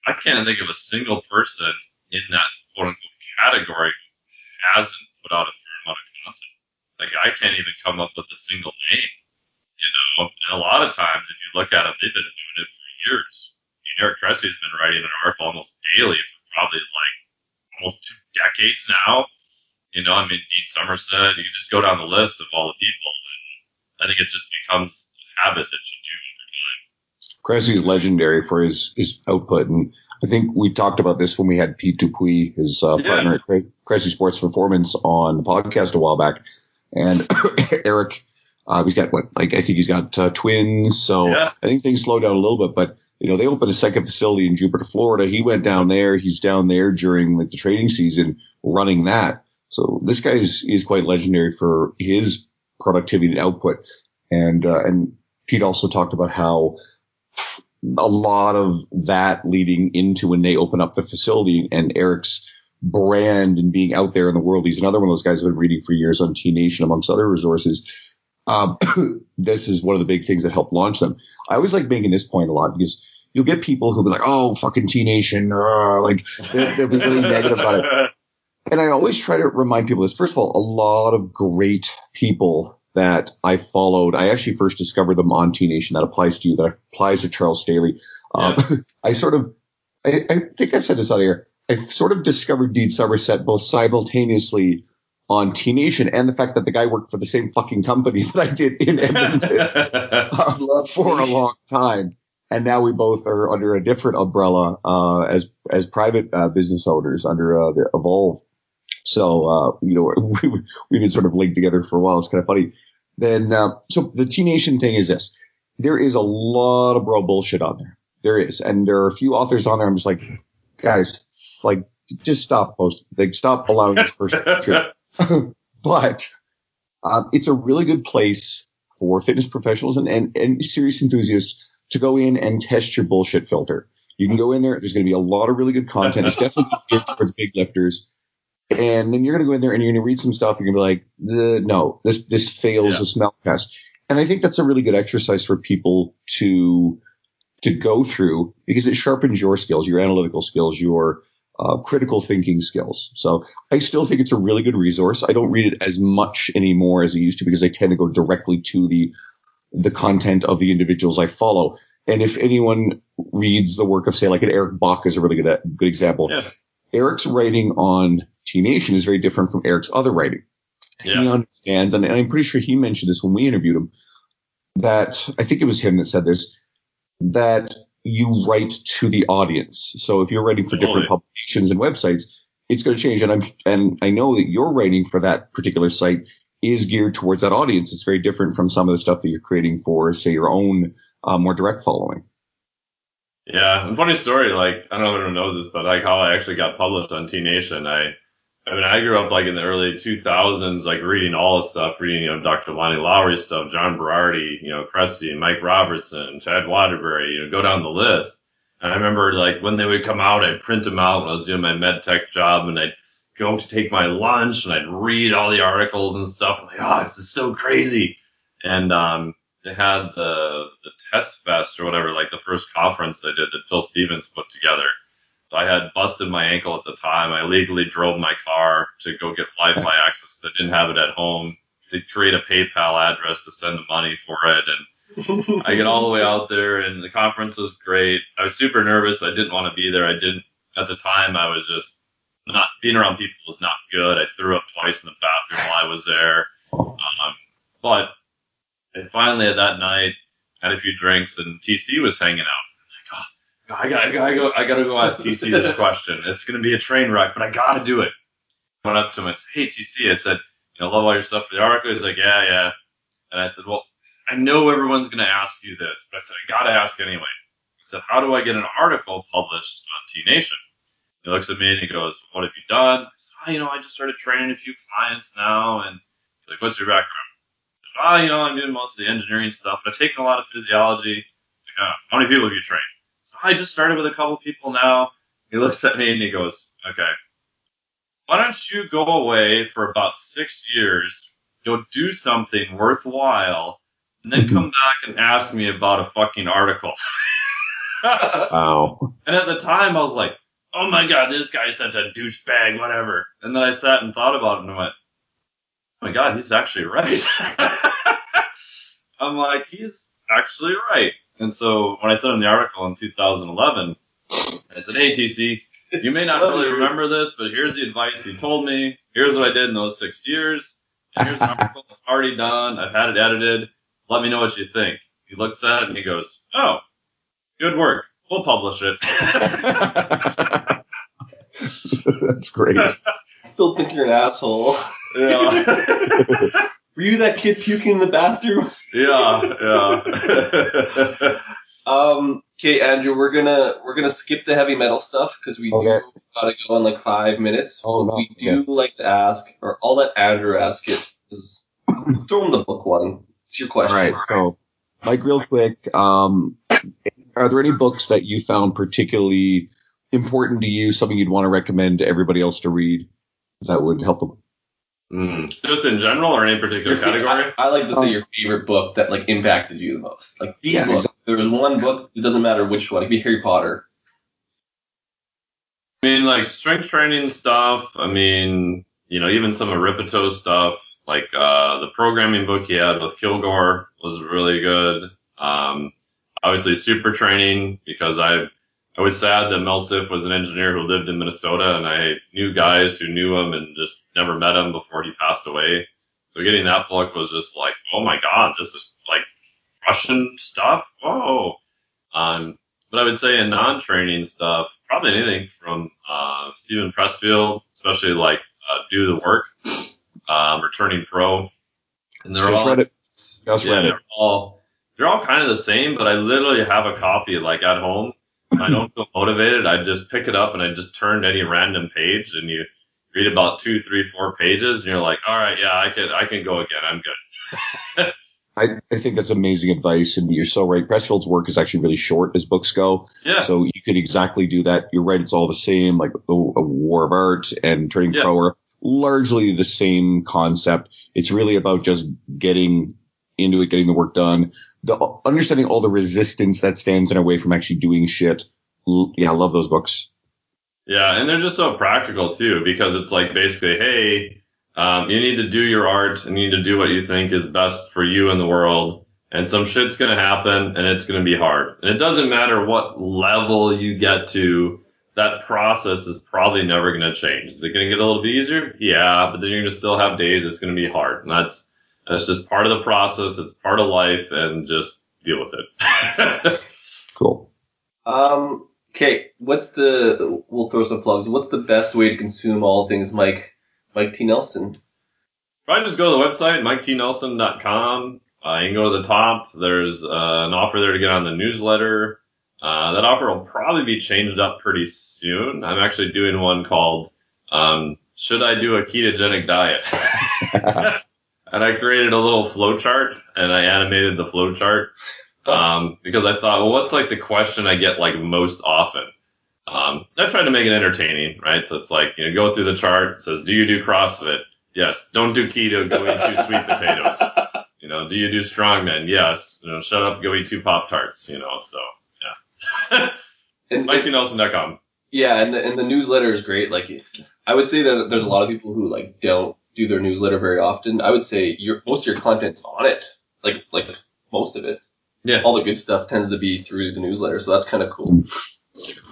I can't think of a single person in that quote unquote category who hasn't put out a fair amount of content. I can't even come up with a single name, And a lot of times, if you look at them, they've been doing it for years. Eric Cressy's been writing an article almost daily for probably almost 2 decades now. Dean Somerset, you just go down the list of all the people, and I think it just becomes a habit that you do over time. Cressy's legendary for his output. And I think we talked about this when we had Pete Dupuis, his partner at Cressy Sports Performance, on the podcast a while back. And Eric, he's got I think he's got twins. So I think things slowed down a little bit, but they opened a second facility in Jupiter, Florida. He went down there. He's down there during the training season running that. So this guy is quite legendary for his productivity and output. And Pete also talked about how a lot of that leading into when they open up the facility and Eric's brand and being out there in the world. He's another one of those guys I've been reading for years on T Nation, amongst other resources. This is one of the big things that helped launch them. I always like making this point a lot because you'll get people who'll be like, oh, fucking T Nation, they'll be really negative about it. And I always try to remind people this. First of all, a lot of great people that I followed, I actually first discovered them on T Nation. That applies to you. That applies to Charles Staley. I think I've said this out here. I sort of discovered Dean Somerset both simultaneously on T Nation and the fact that the guy worked for the same fucking company that I did in Edmonton for a long time. And now we both are under a different umbrella as private business owners under the Evolve. So, we've been sort of linked together for a while. It's kind of funny. Then, so the T Nation thing is this. There is a lot of bro bullshit on there. There is. And there are a few authors on there. I'm just like, guys, just stop posting. Stop allowing this person to trip. But it's a really good place for fitness professionals and serious enthusiasts to go in and test your bullshit filter. You can go in there. There's going to be a lot of really good content. It's definitely geared towards big lifters. And then you're going to go in there and you're going to read some stuff. You're going to be like, no, this fails the smell test. And I think that's a really good exercise for people to go through because it sharpens your skills, your analytical skills, your critical thinking skills. So I still think it's a really good resource. I don't read it as much anymore as I used to because I tend to go directly to the content of the individuals I follow. And if anyone reads the work of, say, like an Eric Bach is a really good example. Yeah. Eric's writing on T Nation is very different from Eric's other writing. Yeah. He understands, and I'm pretty sure he mentioned this when we interviewed him, that I think it was him that said this, that you write to the audience. So if you're writing for different publications and websites, it's going to change. And I know that your writing for that particular site is geared towards that audience. It's very different from some of the stuff that you're creating for, say, your own more direct following. Yeah, and funny story, I don't know if everyone knows this, but how I actually got published on T Nation. I grew up in the early 2000s, reading all the stuff, reading, Dr. Lonnie Lowry's stuff, John Berardi, Cressy, Mike Robertson, Chad Waterbury, go down the list. And I remember when they would come out, I'd print them out when I was doing my med tech job, and I'd go to take my lunch and I'd read all the articles and stuff. I'm like, oh, this is so crazy. And they had the Test Fest or whatever, the first conference they did that Phil Stevens put together. So I had busted my ankle at the time. I legally drove my car to go get Wi-Fi access because I didn't have it at home, to create a PayPal address to send the money for it. And I get all the way out there, and the conference was great. I was super nervous. I didn't want to be there. At the time, I was just not being around people was not good. I threw up twice in the bathroom while I was there. But finally, at that night, had a few drinks, and TC was hanging out. I gotta go ask TC this question. It's gonna be a train wreck, but I gotta do it. I went up to him and said, hey TC, I said, love all your stuff for the article. He's like, yeah. And I said, well, I know everyone's gonna ask you this, but I said, I gotta ask anyway. I said, how do I get an article published on T Nation? He looks at me and he goes, what have you done? I said, I just started training a few clients now. And he's like, what's your background? I said, I'm doing mostly engineering stuff, but I've taken a lot of physiology. He's like, how many people have you trained? I just started with a couple people now. He looks at me and he goes, okay, why don't you go away for about 6 years, go do something worthwhile, and then come back and ask me about a fucking article. Wow. And at the time I was like, oh my God, this guy's such a douchebag, whatever. And then I sat and thought about it and I went, oh my God, he's actually right. I'm like, he's actually right. And so when I sent him the article in 2011, I said, hey, TC, you may not really remember this, but here's the advice he told me. Here's what I did in those 6 years. And here's an article that's already done. I've had it edited. Let me know what you think. He looks at it and he goes, oh, Good work. We'll publish it. That's great. Still think you're an asshole. Yeah. Were you that kid puking in the bathroom? Yeah. Okay, Andrew, we're gonna skip the heavy metal stuff because we do gotta go in like 5 minutes. Oh, no. We do like to ask, or I'll let Andrew ask it. Just throw him the book one. It's your question. All right. So, Mike, real quick, are there any books that you found particularly important to you, something you'd want to recommend to everybody else to read that would help them? Just in general or any particular category? I like to say your favorite book that like impacted you the most. Like book. Exactly. If there was one book, it doesn't matter which one. It could be Harry Potter. I mean, like strength training stuff. I mean, even some of Ripeto's stuff, like the programming book he had with Kilgore was really good. Obviously, super training, because I was sad that Mel Siff was an engineer who lived in Minnesota, and I knew guys who knew him and just never met him before he passed away. So getting that book was just like, oh my God, this is like Russian stuff. Whoa. But I would say in non-training stuff, probably anything from Stephen Pressfield, especially like Do the Work, Returning Pro. And they're all read it. Just read it. They're all kind of the same, but I literally have a copy like at home. If I don't feel motivated, I just pick it up and I just turn to any random page, and you read about 2, 3, 4 pages, and you're like, all right, yeah, I can go again. I'm good. I think that's amazing advice, and you're so right. Pressfield's work is actually really short as books go. Yeah. So you could exactly do that. You're right. It's all the same, like a War of Art and Turning Pro are largely the same concept. It's really about just getting into it, getting the work done, understanding all the resistance that stands in our way from actually doing shit. Yeah, I love those books. Yeah, and they're just so practical too, because it's like basically, hey, you need to do your art and you need to do what you think is best for you in the world. And some shit's going to happen and it's going to be hard. And it doesn't matter what level you get to, that process is probably never going to change. Is it going to get a little bit easier? Yeah, but then you're going to still have days it's going to be hard. And that's just part of the process. It's part of life, and just deal with it. Cool. Okay, we'll throw some plugs. What's the best way to consume all things Mike T. Nelson? Probably just go to the website, miketnelson.com. You can go to the top. There's an offer there to get on the newsletter. That offer will probably be changed up pretty soon. I'm actually doing one called Should I Do a Ketogenic Diet? And I created a little flow chart, and I animated the flow chart because I thought, well, what's like the question I get like most often? I tried to make it entertaining, right? So it's like, go through the chart. It says, do you do CrossFit? Yes. Don't do keto. Go eat 2 sweet potatoes. Do you do strongman? Yes. Shut up. Go eat 2 Pop-Tarts. So yeah. MikeTNelson.com. Yeah, and the newsletter is great. Like, I would say that there's a lot of people who like don't do their newsletter very often. I would say most of your content's on it, like most of it. Yeah. All the good stuff tends to be through the newsletter, so that's kind of cool.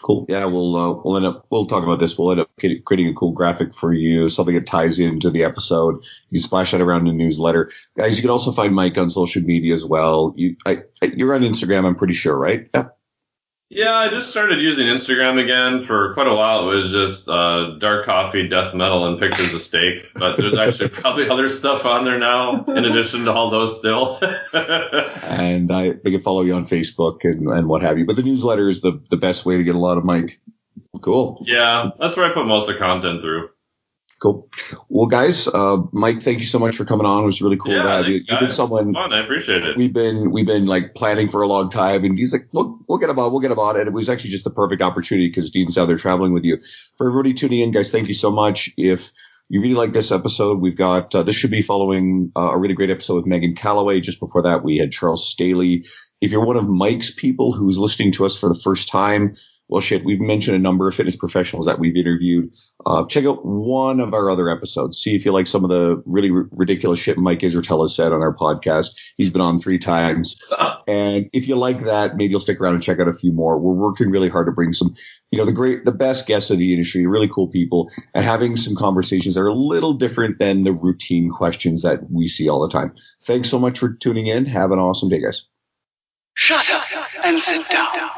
Cool. Yeah, we'll talk about this. We'll end up creating a cool graphic for you, something that ties into the episode. You can splash that around in the newsletter. Guys, you can also find Mike on social media as well. You're on Instagram, I'm pretty sure, right? Yeah. Yeah, I just started using Instagram again. For quite a while, it was just dark coffee, death metal, and pictures of steak. But there's actually probably other stuff on there now, in addition to all those still. And they can follow you on Facebook and what have you. But the newsletter is the best way to get a lot of Mike. Cool. Yeah, that's where I put most of the content through. Cool. Well, guys, Mike, thank you so much for coming on. It was really cool to have you. You've been someone fun. I appreciate it. We've been like planning for a long time, and he's like, look, we'll get him on. And it was actually just the perfect opportunity because Dean's out there traveling with you. For everybody tuning in, guys, thank you so much. If you really like this episode, we've got this should be following a really great episode with Megan Calloway. Just before that, we had Charles Staley. If you're one of Mike's people who's listening to us for the first time, well, shit, we've mentioned a number of fitness professionals that we've interviewed. Check out one of our other episodes. See if you like some of the really ridiculous shit Mike Israetel has said on our podcast. He's been on 3 times. And if you like that, maybe you'll stick around and check out a few more. We're working really hard to bring some, the best guests of the industry, really cool people, and having some conversations that are a little different than the routine questions that we see all the time. Thanks so much for tuning in. Have an awesome day, guys. Shut up and sit down.